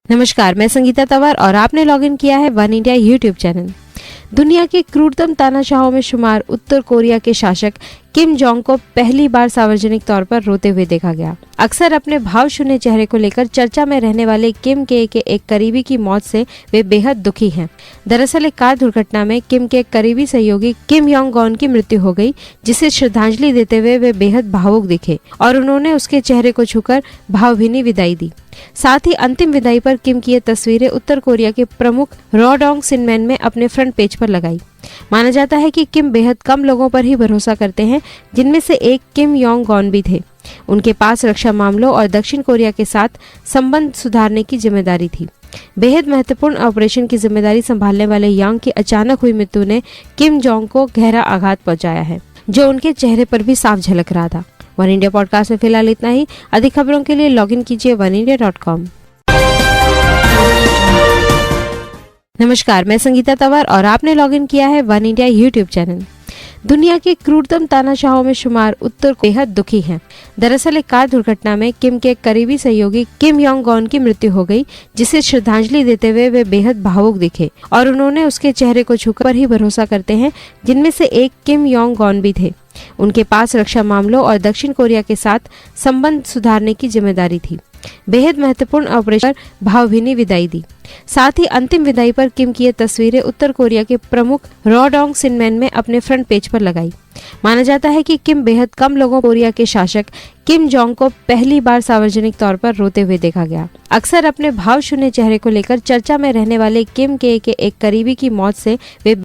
नमस्कार, मैं संगीता तंवर और आपने लॉगिन किया है वन इंडिया यूट्यूब चैनल। दुनिया के क्रूरतम तानाशाहों में शुमार उत्तर कोरिया के शासक किम जोंग को पहली बार सार्वजनिक तौर पर रोते हुए देखा गया। अक्सर अपने भाव शून्य चेहरे को लेकर चर्चा में रहने वाले किम के एक करीबी की मौत से वे बेहद दुखी हैं। दरअसल एक कार दुर्घटना में किम के करीबी सहयोगी किम योंग गॉन की मृत्यु हो गई, जिसे श्रद्धांजलि देते हुए वे बेहद भावुक दिखे और उन्होंने उसके चेहरे को छूकर भावभीनी विदाई दी। साथ ही अंतिम विदाई पर किम की ये तस्वीरें उत्तर कोरिया के प्रमुख रो डोंग सिनमैन में अपने फ्रंट पेज पर लगाई। माना जाता है कि किम बेहद कम लोगों पर ही भरोसा करते हैं, जिनमें से एक किम योंग गॉन भी थे। उनके पास रक्षा मामलों और दक्षिण कोरिया के साथ संबंध सुधारने की जिम्मेदारी थी। बेहद महत्वपूर्ण ऑपरेशन की जिम्मेदारी संभालने वाले यांग की अचानक हुई मृत्यु ने किम जोंग को गहरा आघात पहुंचाया है, जो उनके चेहरे पर भी साफ झलक रहा था। वन इंडिया पॉडकास्ट में फिलहाल इतना ही। अधिक खबरों के लिए लॉगिन कीजिए oneindia.com। नमस्कार, मैं संगीता तंवर और आपने लॉगिन किया है वन इंडिया यूट्यूब चैनल। दुनिया के क्रूरतम तानाशाहों में शुमार उत्तर बेहद दुखी हैं। दरअसल एक कार दुर्घटना में किम के करीबी सहयोगी किम योंग गॉन की मृत्यु हो गई, जिसे श्रद्धांजलि देते हुए वे बेहद भावुक दिखे और उन्होंने उसके चेहरे को छूकर ही भरोसा करते हैं, जिनमें से एक किम योंग गॉन भी थे। उनके पास रक्षा मामलों और दक्षिण कोरिया के साथ संबंध सुधारने की जिम्मेदारी थी। बेहद महत्वपूर्ण ऑपरेशन भावभीनी विदाई दी। साथ ही अंतिम विदाई पर किम की ये तस्वीरें उत्तर कोरिया के प्रमुख रो डोंग सिनमैन में अपने फ्रंट पेज पर लगाई। माना जाता है कि किम बेहद कम लोगों कोरिया के शासक किम जोंग को पहली बार सार्वजनिक तौर पर रोते हुए देखा गया। अक्सर अपने भाव शून्य चेहरे को लेकर चर्चा में रहने वाले किम के एक करीबी की मौत से वे